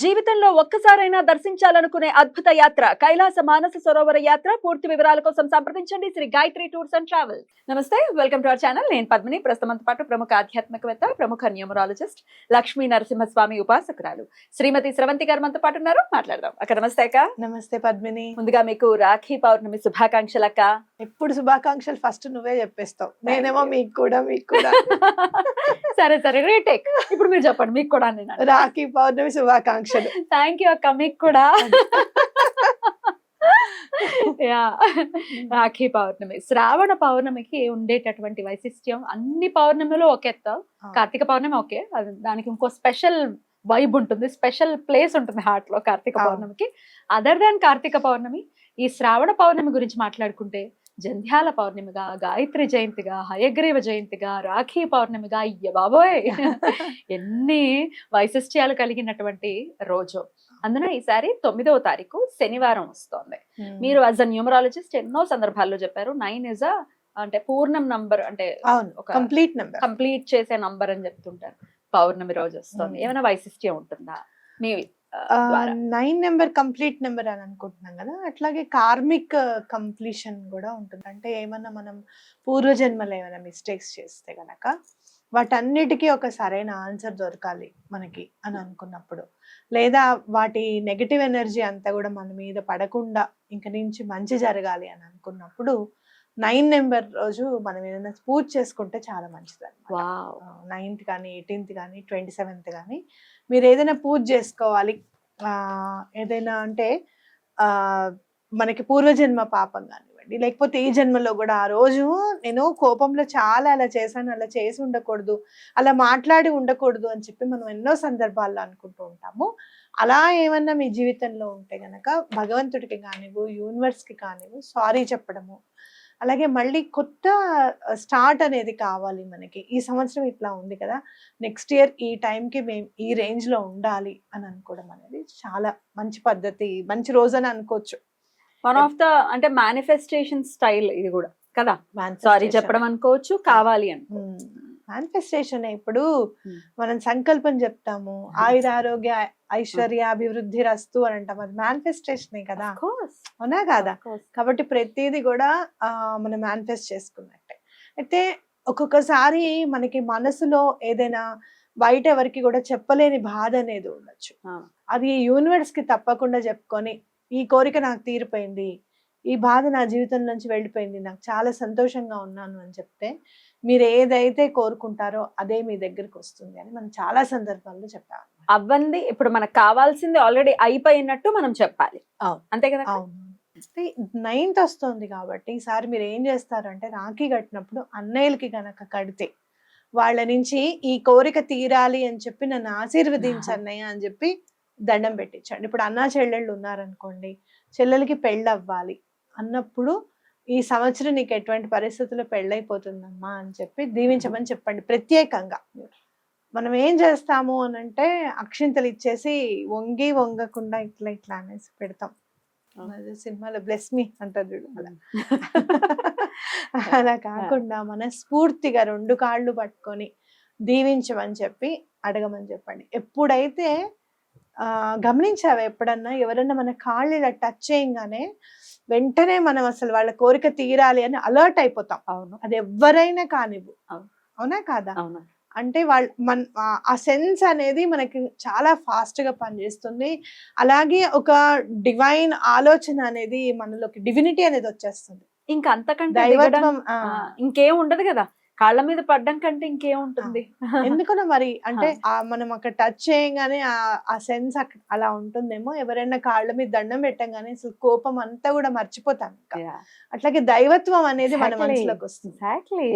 జీవితంలో ఒక్కసారైనా దర్శించాలనుకునే అద్భుత యాత్ర కైలాస మానస సరోవర యాత్ర. పూర్తి వివరాల కోసం సంప్రదించండి Shri Gayatri tours and travels. నమస్తే, వెల్కమ్ టు అవర్ ఛానల్. నేను పద్మిని. ప్రస్తుతంతో పాటు ప్రముఖ ఆధ్యాత్మికవేత్త, ప్రముఖ న్యూమరాలజిస్ట్, లక్ష్మీ నరసింహస్వామి ఉపాసకురాలు శ్రీమతి స్రవంతి గారు మనతో పాటు ఉన్నారు. మాట్లాడదాం అక్క. నమస్తే అక్క. నమస్తే పద్మిని. ముందుగా మీకు రాఖీ పౌర్ణమి శుభాకాంక్షలు అక్క. ఎప్పుడు శుభాకాంక్షలు ఫస్ట్ నువ్వే చెప్పేస్తావు, నేనేమో మీకు కూడా సరే సరే, రీటేక్. ఇప్పుడు మీరు చెప్పండి, మీకు కూడా. రాఖీ పౌర్ణమి శుభాకాంక్షలు. థ్యాంక్ యూ అక్క, మీకు కూడా. రాఖీ పౌర్ణమి, శ్రావణ పౌర్ణమికి ఉండేటటువంటి వైశిష్ట్యం అన్ని పౌర్ణమిలో ఒకెత్త. కార్తీక పౌర్ణమి ఓకే, దానికి ఇంకో స్పెషల్ వైబ్ ఉంటుంది, స్పెషల్ ప్లేస్ ఉంటుంది హార్ట్ లో కార్తీక పౌర్ణమికి. అదర్ దాన్ కార్తీక పౌర్ణమి, ఈ శ్రావణ పౌర్ణమి గురించి మాట్లాడుకుంటే జంధ్యాల పౌర్ణమిగా, గాయత్రి జయంతిగా, హయగ్రీవ జయంతిగా, రాఖీ పౌర్ణమిగా, అయ్య బాబోయ్ ఎన్ని వైశిష్ట్యాలు కలిగినటువంటి రోజు. అందున ఈసారి 9వ తారీఖు శనివారం వస్తోంది. మీరు యాజ్ అ న్యూమరాలజిస్ట్ ఎన్నో సందర్భాల్లో చెప్పారు 9 ఇస్ అంటే పూర్ణం నంబర్, అంటే ఒక కంప్లీట్ చేసే నంబర్ అని చెప్తుంటారు. పౌర్ణమి రోజు వస్తుంది, ఏమైనా వైశిష్ట్యం ఉంటుందా మీ 9 నెంబర్ కంప్లీట్ నెంబర్ అని అనుకుంటున్నాం కదా, అట్లాగే కార్మిక్ కంప్లీషన్ కూడా ఉంటుంది. అంటే ఏమన్నా మనం పూర్వజన్మలో ఏమైనా మిస్టేక్స్ చేస్తే గనక వాటన్నిటికీ ఒక సరైన ఆన్సర్ దొరకాలి మనకి అని అనుకున్నప్పుడు, లేదా వాటి నెగటివ్ ఎనర్జీ అంతా కూడా మన మీద పడకుండా ఇంక నుంచి మంచి జరగాలి అని అనుకున్నప్పుడు 9 నెంబర్ రోజు మనం ఏదైనా పూజ చేసుకుంటే చాలా మంచిది అనమాట. 9th కానీ 18th కానీ 27th కానీ మీరు ఏదైనా పూజ చేసుకోవాలి. ఏదైనా అంటే మనకి పూర్వజన్మ పాపం కానివ్వండి, లేకపోతే ఈ జన్మలో కూడా ఆ రోజు నేను కోపంలో చాలా అలా చేశాను, అలా చేసి ఉండకూడదు, అలా మాట్లాడి ఉండకూడదు అని చెప్పి మనం ఎన్నో సందర్భాల్లో అనుకుంటూ ఉంటాము. అలా ఏమన్నా మీ జీవితంలో ఉంటే గనక భగవంతుడికి కానివ్వు, యూనివర్స్కి కానివ్వు సారీ చెప్పడము, అలాగే మళ్ళీ కొత్త స్టార్ట్ అనేది కావాలి మనకి. ఈ సంవత్సరం ఇట్లా ఉంది కదా, నెక్స్ట్ ఇయర్ ఈ టైంకి మేము ఈ రేంజ్లో ఉండాలి అని అనుకోవడం అనేది చాలా మంచి పద్ధతి, మంచి రోజు అని అనుకోవచ్చు. వన్ ఆఫ్ ద అంటే మేనిఫెస్టేషన్ స్టైల్ ఇది కూడా కదా, సారీ చెప్పడం అనుకోవచ్చు, కావాలి అని. మేనిఫెస్టేషన్ ఇప్పుడు మనం సంకల్పం చెప్తాము, ఆయుర ఆరోగ్య ఐశ్వర్య అభివృద్ధి రస్తు అని అంటాం, అది మేనిఫెస్టేషనే కదా, అవునా కాదా? కాబట్టి ప్రతిదీ కూడా మనం మేనిఫెస్ట్ చేసుకున్నట్టే. అయితే ఒక్కొక్కసారి మనకి మనసులో ఏదైనా బయట ఎవరికి కూడా చెప్పలేని బాధ అనేది ఉండొచ్చు. అది యూనివర్స్ కి తప్పకుండా చెప్పుకొని, ఈ కోరిక నాకు తీరిపోయింది, ఈ బాధ నా జీవితం నుంచి వెళ్ళిపోయింది, నాకు చాలా సంతోషంగా ఉన్నాను అని చెప్తే మీరు ఏదైతే కోరుకుంటారో అదే మీ దగ్గరికి వస్తుంది అని మనం చాలా సందర్భాల్లో చెప్పాము. అవ్వంది ఇప్పుడు మనకు కావాల్సింది ఆల్రెడీ అయిపోయినట్టు మనం చెప్పాలి, అంతే కదా. అవును. 9th వస్తుంది కాబట్టి ఈసారి మీరు ఏం చేస్తారంటే, రాఖీ కట్టినప్పుడు అన్నయ్యలకి గనక కడితే వాళ్ళ నుంచి ఈ కోరిక తీరాలి అని చెప్పి నన్ను ఆశీర్వదించు అన్నయ్య అని చెప్పి దండం పెట్టించండి. ఇప్పుడు అన్నా చెల్లెళ్ళు ఉన్నారనుకోండి, చెల్లెలకి పెళ్ళి అవ్వాలి అన్నప్పుడు ఈ సంవత్సరం నీకు ఎటువంటి పరిస్థితుల్లో పెళ్ళైపోతుందమ్మా అని చెప్పి దీవించమని చెప్పండి. ప్రత్యేకంగా మనం ఏం చేస్తాము అని అంటే, అక్షింతలు ఇచ్చేసి వంగి వంగకుండా ఇట్లా ఇట్లా అనేసి పెడతాం. సినిమాలో బ్లెస్ మీ అంటారు, అలా కాకుండా మనస్ఫూర్తిగా 2 కాళ్ళు పట్టుకొని దీవించమని చెప్పి అడగమని చెప్పండి. ఎప్పుడైతే గమనించావా ఎప్పుడన్నా, ఎవరన్నా మన కాళ్ళు ఇలా టచ్ చేయగానే వెంటనే మనం అసలు వాళ్ళ కోరిక తీరాలి అని అలర్ట్ అయిపోతాం. అవును, అది ఎవరైనా కానివ్వు, అవునా కాదా? అంటే ఆ సెన్స్ అనేది మనకి చాలా ఫాస్ట్ గా పనిచేస్తుంది. అలాగే ఒక డివైన్ ఆలోచన అనేది మనలోకి, డివినిటీ అనేది వచ్చేస్తుంది. ఇంకా అంతకంటే దైవత్వం ఇంకేం ఉండదు కదా, కాళ్ళ మీద పడ్డం కంటే ఇంకేముంటుంది. ఎందుకన్నా మరి అంటే మనం అక్కడ టచ్ చేయగానే ఆ సెన్స్ అలా ఉంటుందేమో. ఎవరైనా కాళ్ళ మీద దండం పెట్టంగానే అసలు కోపం అంతా కూడా మర్చిపోతాం. అట్లాగే దైవత్వం అనేది మన మనసులోకి వస్తుంది. ఎగ్జాక్ట్లీ,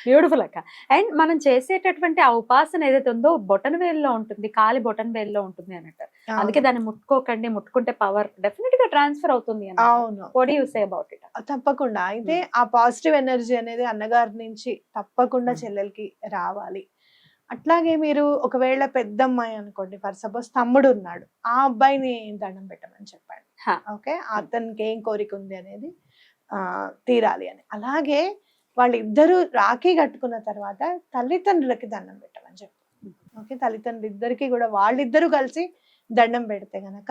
బ్యూటిఫుల్ అక్క. అండ్ మనం చేసేటటువంటి ఆ ఉపాసన ఏదైతే ఉందో బొటన్ వేల్లో ఉంటుంది, కాలి బొటన్ వేల్లో ఉంటుంది అన్నట్టు. అందుకే దాన్ని ముట్టుకోకండి, ముట్టుకుంటే పవర్ డెఫినెట్ గా ట్రాన్స్ఫర్ అవుతుంది. అవును, what do you say about it? తప్పకుండా. అయితే ఆ పాజిటివ్ ఎనర్జీ అనేది అన్నగారి నుంచి తప్పకుండా చెల్లెలకి రావాలి. అట్లాగే మీరు ఒకవేళ పెద్ద అమ్మాయి అనుకోండి, ఫర్ సపోజ్ తమ్ముడు ఉన్నాడు, ఆ అబ్బాయిని దండం పెట్టమని చెప్పండి. ఓకే, అతనికి ఏం కోరిక ఉంది అనేది తీరాలి అని. అలాగే వాళ్ళిద్దరూ రాఖీ కట్టుకున్న తర్వాత తల్లిదండ్రులకి దండం పెట్టమని చెప్పండి. ఓకే, తల్లిదండ్రులు ఇద్దరికి కూడా వాళ్ళిద్దరూ కలిసి దండం పెడితే గనక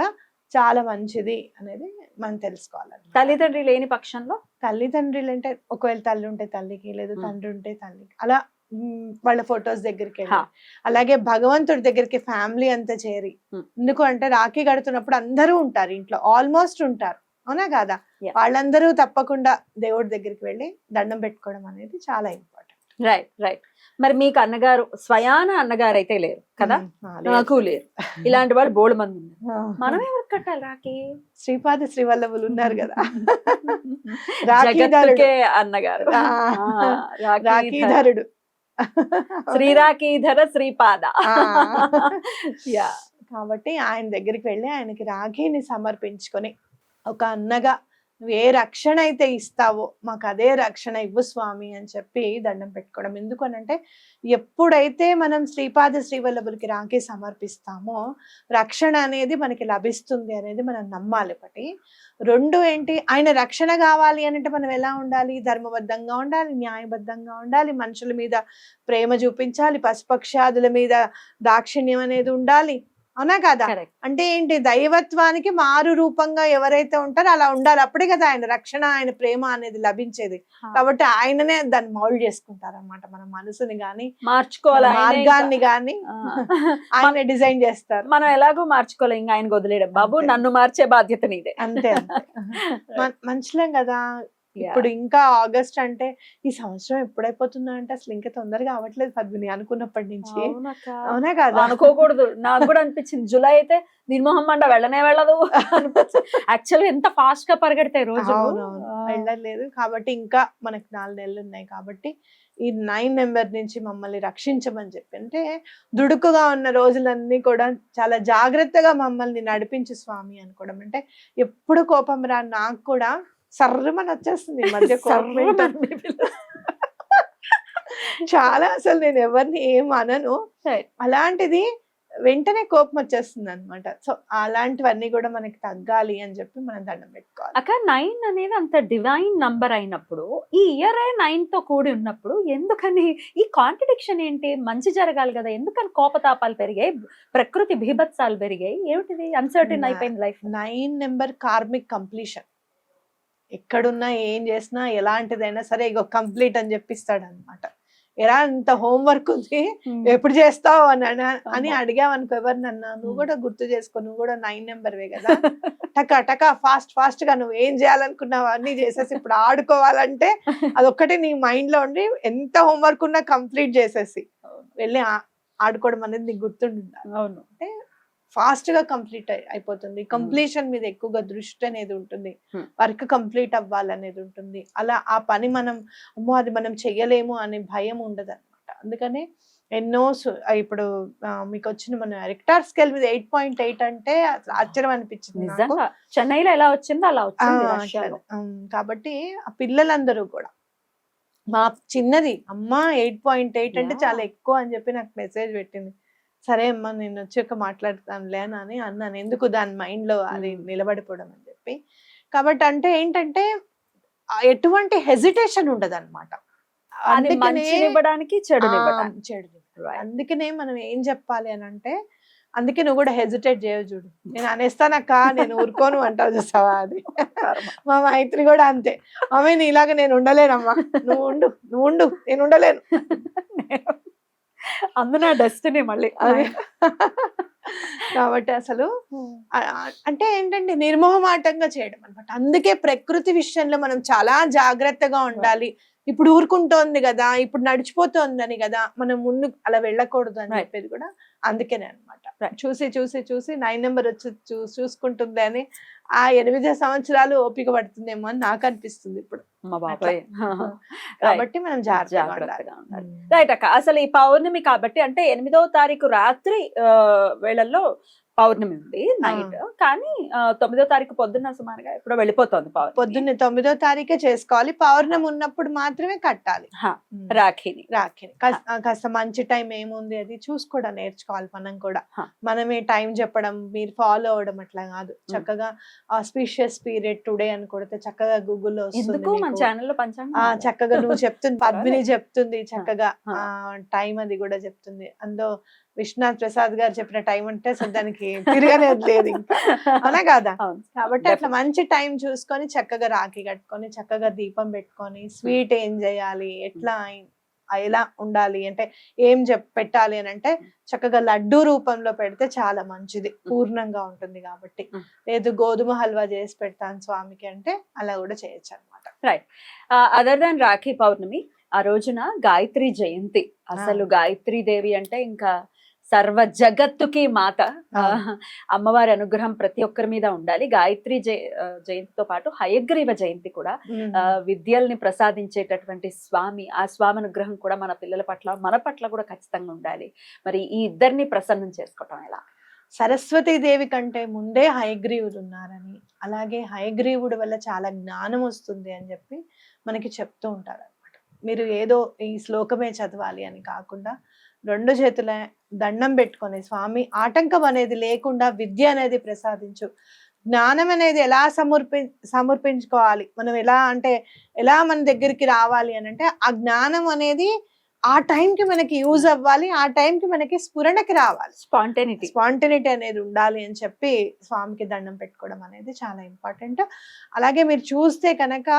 చాలా మంచిది అనేది మనం తెలుసుకోవాలి. తల్లిదండ్రి లేని పక్షంలో తల్లిదండ్రులు అంటే ఒకవేళ తల్లి ఉంటే తల్లికి, లేదు తండ్రి ఉంటే తల్లికి, అలా వాళ్ళ ఫొటోస్ దగ్గరికి వెళ్ళి, అలాగే భగవంతుడి దగ్గరికి ఫ్యామిలీ అంతా చేరి. ఎందుకు అంటే రాఖీ కడుతున్నప్పుడు అందరూ ఉంటారు ఇంట్లో, ఆల్మోస్ట్ ఉంటారు, అవునా కాదా? వాళ్ళందరూ తప్పకుండా దేవుడి దగ్గరికి వెళ్ళి దండం పెట్టుకోవడం అనేది చాలా ఇంపార్టెంట్. Right right. మరి మీకు అన్నగారు స్వయాన అన్నగారు అయితే లేరు కదా? నాకు లేరు. ఇలాంటి వాళ్ళు బోల్డ్ మంది ఉన్నారు. మనం ఎవరికి కట్టాలి రాఖీ? శ్రీపాద శ్రీవల్లభులు ఉన్నారు కదా, జగత్తుకే అన్నగారు, రాఖీధరుడు, శ్రీరాఖీధర శ్రీపాద. కాబట్టి ఆయన దగ్గరికి వెళ్ళి ఆయనకి రాఖీని సమర్పించుకొని, ఒక అన్నగా నువ్వు ఏ రక్షణ అయితే ఇస్తావో మాకు అదే రక్షణ ఇవ్వు స్వామి అని చెప్పి దండం పెట్టుకోవడం. ఎందుకనంటే ఎప్పుడైతే మనం శ్రీపాద శ్రీవల్లభులకి రాఖీ సమర్పిస్తామో రక్షణ అనేది మనకి లభిస్తుంది అనేది మనం నమ్మాలి. ఒకటి. రెండు ఏంటి, ఆయన రక్షణ కావాలి అంటే మనం ఎలా ఉండాలి? ధర్మబద్ధంగా ఉండాలి, న్యాయబద్ధంగా ఉండాలి, మనుషుల మీద ప్రేమ చూపించాలి, పశుపక్షాదుల మీద దాక్షిణ్యం అనేది ఉండాలి, అవునా కదా? అంటే ఏంటి, దైవత్వానికి మారు రూపంగా ఎవరైతే ఉంటారో అలా ఉండాలి. అప్పుడే కదా ఆయన రక్షణ, ఆయన ప్రేమ అనేది లభించేది. కాబట్టి ఆయననే దాన్ని మౌల్డ్ చేసుకుంటారు అన్నమాట. మన మనసుని గాని మార్చుకోవాలి, మార్గాన్ని గాని ఆయన డిజైన్ చేస్తారు. మనం ఎలాగో మార్చుకోవాలి, ఇంకా ఆయన వదిలేయడం. బాబు నన్ను మార్చే బాధ్యత నీదే. అంతే మనుషులం కదా. ఇప్పుడు ఇంకా ఆగస్ట్ అంటే ఈ సంవత్సరం ఎప్పుడైపోతుందా అంటే అసలు ఇంకా తొందరగా అవ్వట్లేదు పద్మిని, అనుకున్నప్పటి నుంచి. అవునా కదా? అనుకోకూడదు. నాకు కూడా అనిపించింది జూలై అయితే నిర్మోహం మండ వెళ్ళనే వెళ్ళదు. యాక్చువల్లీ ఎంత ఫాస్ట్ గా పరిగెడతాయి రోజు. వెళ్ళలేదు. కాబట్టి ఇంకా మనకి 4 నెలలు ఉన్నాయి. కాబట్టి ఈ 9 నెంబర్ నుంచి మమ్మల్ని రక్షించమని చెప్పి, అంటే దుడుకుగా ఉన్న రోజులన్నీ కూడా చాలా జాగ్రత్తగా మమ్మల్ని నడిపించు స్వామి అనుకోవడం. అంటే ఎప్పుడు కోపం రా, నాకు కూడా సర్రమని వచ్చేస్తుంది ఈ మధ్య కోపం. చాలా అసలు నేను ఎవరిని ఏం అనను, అలాంటిది వెంటనే కోపం వచ్చేస్తుంది అనమాట. సో అలాంటివన్నీ కూడా మనకి తగ్గాలి అని చెప్పి మనం దండం పెట్టుకోవాలి. అక్క 9 అనేది అంత డివైన్ నంబర్ అయినప్పుడు, ఈ ఇయర్ 9 తో కూడి ఉన్నప్పుడు ఎందుకని ఈ కాంట్రడిక్షన్ ఏంటి? మంచి జరగాలి కదా, ఎందుకని కోపతాపాలు పెరిగాయి, ప్రకృతి బీభత్సాలు పెరిగాయి, ఏమిటిది? అన్సర్టైన్ అయిపోయింది లైఫ్. 9 number karmic completion. ఎక్కడున్నా ఏం చేసినా ఎలాంటిదైనా సరే ఇగో కంప్లీట్ అని చెప్పిస్తాడు అనమాట. ఎలా ఇంత హోంవర్క్ ఉంది ఎప్పుడు చేస్తావు అని అడిగావనుకో ఎవరినన్నా, నువ్వు కూడా గుర్తు చేసుకో, నువ్వు కూడా 9 నెంబర్వే కదా, టకా టకా ఫాస్ట్ గా నువ్వు ఏం చేయాలనుకున్నావు అన్ని చేసేసి ఇప్పుడు ఆడుకోవాలంటే అదొక్కటి నీ మైండ్ లో ఉండి ఎంత హోంవర్క్ ఉన్నా కంప్లీట్ చేసేసి వెళ్ళి ఆడుకోవడం అనేది నీకు గుర్తుండాలి. అవును. అంటే ఫాస్ట్ గా కంప్లీట్ అయిపోతుంది. కంప్లీషన్ మీద ఎక్కువగా దృష్టి అనేది ఉంటుంది, వర్క్ కంప్లీట్ అవ్వాలనేది ఉంటుంది. అలా ఆ పని మనం అమ్మో అది మనం చెయ్యలేము అనే భయం ఉండదు అనమాట. అందుకనే ఎన్నో ఇప్పుడు మీకు వచ్చిన మన రిక్టార్ స్కేల్ మీద 8.8 అంటే ఆశ్చర్యం అనిపించింది నాకు. చెన్నైలో ఎలా వచ్చిందో అలా వచ్చింది. కాబట్టి ఆ పిల్లలందరూ కూడా, మా చిన్నది అమ్మ 8.8 అంటే చాలా ఎక్కువ అని చెప్పి నాకు మెసేజ్ పెట్టింది. సరే అమ్మా నేను వచ్చాక మాట్లాడతానులే అని అన్నాను. ఎందుకు దాని మైండ్ లో అది నిలబడిపోవడం అని చెప్పి. కాబట్టి అంటే ఏంటంటే ఎటువంటి హెజిటేషన్ ఉండదు అనమాట. అందుకనే మనం ఏం చెప్పాలి అని అంటే, అందుకే నువ్వు కూడా హెజిటేట్ చేయవు చూడు, నేను అనేస్తానక్క నేను ఊరుకోను అంటావు చూసావా, అది మా మైత్రి కూడా అంతే. ఆమె నీలాగా నేను ఉండలేనమ్మా, నువ్వు ఉండు నేను ఉండలేను. అందున డెస్టినీ మళ్ళీ. కాబట్టి అసలు అంటే ఏంటంటే నిర్మోహమాటంగా చేయడం అనమాట. అందుకే ప్రకృతి విషయంలో మనం చాలా జాగ్రత్తగా ఉండాలి. ఇప్పుడు ఊరుకుంటోంది కదా, ఇప్పుడు నడిచిపోతోందని కదా మనం ముందు అలా వెళ్ళకూడదు అని చెప్పేది కూడా అందుకేనే అనమాట. చూసి 9 నెంబర్ వచ్చి చూసుకుంటుంది అని ఆ 8 సంవత్సరాలు ఓపిక పడుతుందేమో అని నాకు అనిపిస్తుంది ఇప్పుడు. కాబట్టి మనం జాగ్రత్తగా ఉండాలి. రైట్ అక్క. అసలు ఈ పౌర్ణమి కాబట్టి అంటే 8వ తారీఖు రాత్రి వేళల్లో పౌర్ణమి ఉంది నైట్, కానీ 9వ తారీఖు పొద్దున్న సుమారుగా ఎప్పుడో వెళ్ళిపోతుంది పొద్దున్నే 9వ తారీఖే చేసుకోవాలి. పౌర్ణమి ఉన్నప్పుడు మాత్రమే కట్టాలి రాఖీని. కాస్త మంచి టైం ఏముంది అది చూసుకోవడం నేర్చుకోవాలి మనం కూడా. మనమే టైం చెప్పడం, మీరు ఫాలో అవడం అట్లా కాదు. చక్కగా ఆస్పిషియస్ పీరియడ్ టుడే అని కొడితే చక్కగా గూగుల్లో వస్తుంది. మన ఛానల్లో పంచాంగం చక్కగా నువ్వు చెప్తుంది, పద్మిని చెప్తుంది చక్కగా టైం అది కూడా చెప్తుంది. అందులో విశ్వనాథ్ ప్రసాద్ గారు చెప్పిన టైం అంటే అసలు దానికి తిరగలేదు లేదు ఇంకా, అవునా కాదా? అవును. కాబట్టి అట్లా మంచి టైం చూసుకొని చక్కగా రాఖీ కట్టుకొని చక్కగా దీపం పెట్టుకొని స్వీట్ ఏం చేయాలి, ఎట్లా ఎలా ఉండాలి అంటే ఏం పెట్టాలి అని అంటే చక్కగా లడ్డు రూపంలో పెడితే చాలా మంచిది, పూర్ణంగా ఉంటుంది కాబట్టి. లేదు గోధుమ హల్వా చేసి పెడతాను స్వామికి అంటే అలా కూడా చేయొచ్చు అనమాట. రైట్. అదర్ దాన్ రాఖీ పౌర్ణమి, ఆ రోజున గాయత్రి జయంతి. అసలు గాయత్రి దేవి అంటే ఇంకా సర్వ జగత్తుకి మాత. అమ్మవారి అనుగ్రహం ప్రతి ఒక్కరి మీద ఉండాలి. గాయత్రి జయంతితో పాటు హయగ్రీవ జయంతి కూడా, విద్యల్ని ప్రసాదించేటటువంటి స్వామి, ఆ స్వామి అనుగ్రహం కూడా మన పిల్లల పట్ల మన పట్ల కూడా ఖచ్చితంగా ఉండాలి. మరి ఈ ఇద్దరిని ప్రసన్నం చేసుకోవటం ఎలా? సరస్వతీ దేవి కంటే ముందే హయగ్రీవుడు ఉన్నారని, అలాగే హయగ్రీవుడి వల్ల చాలా జ్ఞానం వస్తుంది అని చెప్పి మనకి చెప్తూ ఉంటారు అనమాట. మీరు ఏదో ఈ శ్లోకమే చదవాలి అని కాకుండా 2 చేతుల దండం పెట్టుకొని స్వామి ఆటంకం అనేది లేకుండా విద్య అనేది ప్రసాదించు, జ్ఞానం అనేది ఎలా సమర్పించుకోవాలి, మనం ఎలా అంటే ఎలా మన దగ్గరికి రావాలి అని అంటే ఆ జ్ఞానం అనేది ఆ టైంకి మనకి యూజ్ అవ్వాలి, ఆ టైంకి మనకి స్ఫురణకి రావాలి, స్పాంటనిటీ అనేది ఉండాలి అని చెప్పి స్వామికి దండం పెట్టుకోవడం అనేది చాలా ఇంపార్టెంట్. అలాగే మీరు చూస్తే కనుక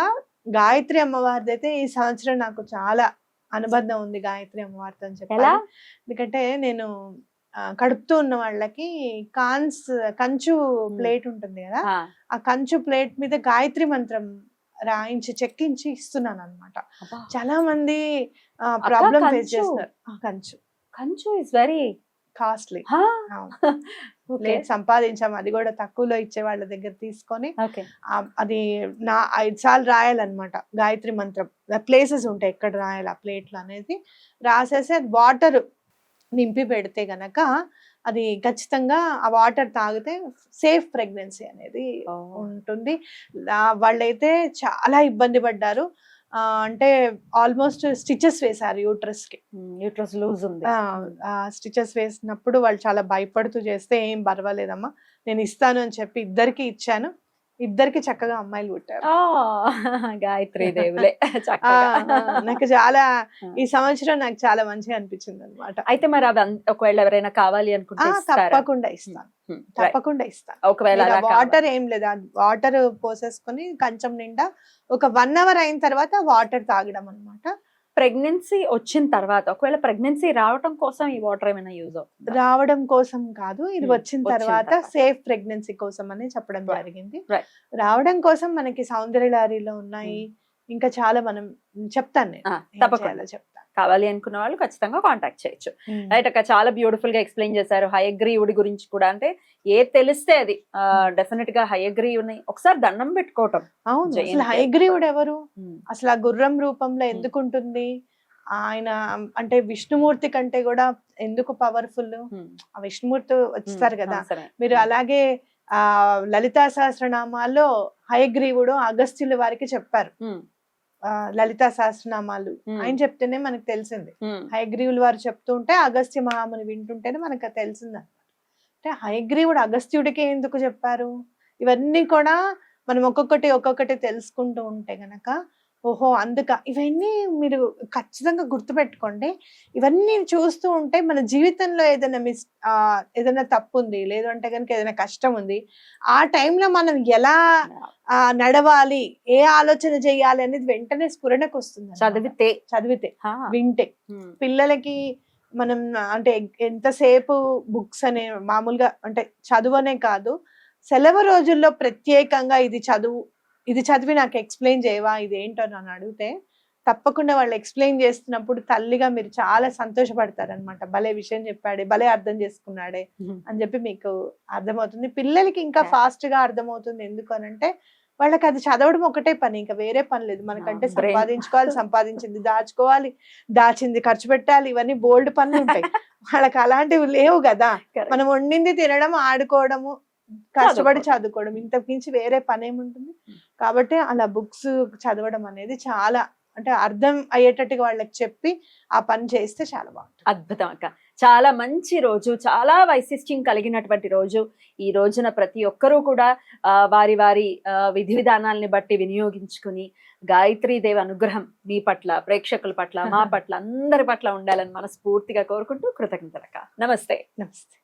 గాయత్రి అమ్మవారిది అయితే ఈ సంవత్సరం నాకు చాలా అనుబంధం ఉంది గాయత్రి అమ్మవారితో అని చెప్పాలి. ఎందుకంటే నేను కడుపుతూ ఉన్న వాళ్ళకి కంచు ప్లేట్ ఉంటుంది కదా, ఆ కంచు ప్లేట్ మీద గాయత్రి మంత్రం రాయించి చెక్కించి ఇస్తున్నాను అనమాట. చాలా మంది ప్రాబ్లం ఫేస్ చేస్తున్నారు. కంచు ఇస్ వెరీ కాస్ట్లీ. ప్లేట్ సంపాదించాం, అది కూడా తక్కువలో ఇచ్చే వాళ్ళ దగ్గర తీసుకొని అది 5 సార్లు రాయాలన్నమాట గాయత్రి మంత్రం. ప్లేసెస్ ఉంటాయి ఎక్కడ రాయాలి ఆ ప్లేట్లు అనేది రాసేసి అది వాటర్ నింపి పెడితే గనక అది ఖచ్చితంగా ఆ వాటర్ తాగితే సేఫ్ ప్రెగ్నెన్సీ అనేది ఉంటుంది. వాళ్ళైతే చాలా ఇబ్బంది పడ్డారు. అంటే ఆల్మోస్ట్ స్టిచెస్ వేశారు యూట్రస్ లూజ్ ఉంది. స్టిచెస్ వేసినప్పుడు వాళ్ళు చాలా భయపడుతూ చేస్తే ఏం పర్వాలేదమ్మా నేను ఇస్తాను అని చెప్పి ఇద్దరికి ఇచ్చాను. ఇద్దరికి చక్కగా అమ్మాయిలు పుట్టారు. గాయత్రి దేవులే. నాకు చాలా ఈ సంవత్సరం నాకు చాలా మంచిగా అనిపించింది అనమాట. అయితే మరి అవి ఒకవేళ ఎవరైనా కావాలి అనుకుంటే తప్పకుండా ఇస్తాను, తప్పకుండా ఇస్తాను. ఒకవేళ వాటర్ ఏం లేదు, వాటర్ పోసేసుకొని కంచం నిండా ఒక 1 hour అయిన తర్వాత వాటర్ తాగడం అనమాట. ప్రెగ్నెన్సీ వచ్చిన తర్వాత ఒకవేళ ప్రెగ్నెన్సీ రావడం కోసం ఈ వాటర్ ఏమైనా యూజ్ అవుతుంది? రావడం కోసం కాదు, ఇది వచ్చిన తర్వాత సేఫ్ ప్రెగ్నెన్సీ కోసం అని చెప్పడం జరిగింది. రావడం కోసం మనకి సౌందర్యలారీలో ఉన్నాయి, ఇంకా చాలా మనం చెప్తాను నేను తప్పకుండా చెప్తాను. కావాలి అనుకున్న వాళ్ళు ఖచ్చితంగా కాంటాక్ట్ చేయొచ్చు. రైట్ అక్క, చాలా బ్యూటిఫుల్ గా ఎక్స్ప్లెయిన్ చేశారు హయగ్రీవుడి గురించి కూడా. అంటే ఏ తెలిస్తే అది డెఫినెట్ గా హయగ్రీవుని ఒకసారి దండం పెట్టుకోవటం. అవును, అసలు హయగ్రీవుడు ఎవరు, అసలు ఆ గుర్రం రూపంలో ఎందుకు ఉంటుంది, ఆయన అంటే విష్ణుమూర్తి కంటే కూడా ఎందుకు పవర్ఫుల్, ఆ విష్ణుమూర్తి వస్తారు కదా మీరు. అలాగే లలితా సహస్రనామాల్లో హయగ్రీవుడు అగస్త్యుల వారికి చెప్పారు. లలితా సహస్రనామాలు ఆయన చెప్తేనే మనకు తెలిసింది. హయగ్రీవుల వారు చెప్తూ ఉంటే అగస్త్య మహాముని వింటుంటేనే మనకు తెలిసింది అనమాట. అంటే హయగ్రీవుడు అగస్త్యుడికే ఎందుకు చెప్పారు, ఇవన్నీ కూడా మనం ఒక్కొక్కటి తెలుసుకుంటూ ఉంటే గనక ఓహో అందుక ఇవన్నీ మీరు ఖచ్చితంగా గుర్తుపెట్టుకోండి. ఇవన్నీ చూస్తూ ఉంటే మన జీవితంలో ఏదైనా తప్పు ఉంది, లేదు అంటే కనుక ఏదైనా కష్టం ఉంది, ఆ టైంలో మనం ఎలా నడవాలి, ఏ ఆలోచన చేయాలి అనేది వెంటనే స్ఫురణకు వస్తుంది చదివితే వింటే. పిల్లలకి మనం అంటే ఎంతసేపు బుక్స్ అనే మామూలుగా అంటే చదువనే కాదు, సెలవు రోజుల్లో ప్రత్యేకంగా ఇది చదివి నాకు ఎక్స్ప్లెయిన్ చేయవా, ఇదేంటో నన్ను అడిగితే తప్పకుండా వాళ్ళు ఎక్స్ప్లెయిన్ చేస్తున్నప్పుడు తల్లిగా మీరు చాలా సంతోషపడతారనమాట. భలే విషయం చెప్పాడే, భలే అర్థం చేసుకున్నాడే అని చెప్పి మీకు అర్థమవుతుంది. పిల్లలకి ఇంకా ఫాస్ట్ గా అర్థమవుతుంది. ఎందుకు అనంటే వాళ్ళకి అది చదవడం ఒకటే పని, ఇంకా వేరే పని లేదు. మనకంటే సంపాదించుకోవాలి, సంపాదించింది దాచుకోవాలి, దాచింది ఖర్చు పెట్టాలి, ఇవన్నీ బోల్డ్ పనులు ఉంటాయి. వాళ్ళకి అలాంటివి లేవు కదా. మనం వండింది తినడం, ఆడుకోవడము, కష్టపడి చదువుకోవడం, ఇంతకు మించి వేరే పని ఏముంటుంది. కాబట్టి అలా బుక్స్ చదవడం అనేది చాలా అంటే అర్థం అయ్యేటట్టుగా వాళ్ళకి చెప్పి ఆ పని చేస్తే చాలా బాగుంటుంది. అద్భుతం అక్క. చాలా మంచి రోజు, చాలా వైశిష్ట్యం కలిగినటువంటి రోజు. ఈ రోజున ప్రతి ఒక్కరూ కూడా వారి వారి విధి విధానాలని బట్టి వినియోగించుకుని గాయత్రీదేవి అనుగ్రహం మీ పట్ల, ప్రేక్షకుల పట్ల, మా పట్ల, అందరి పట్ల ఉండాలని మనస్ఫూర్తిగా కోరుకుంటూ కృతజ్ఞతలక్క. నమస్తే. నమస్తే.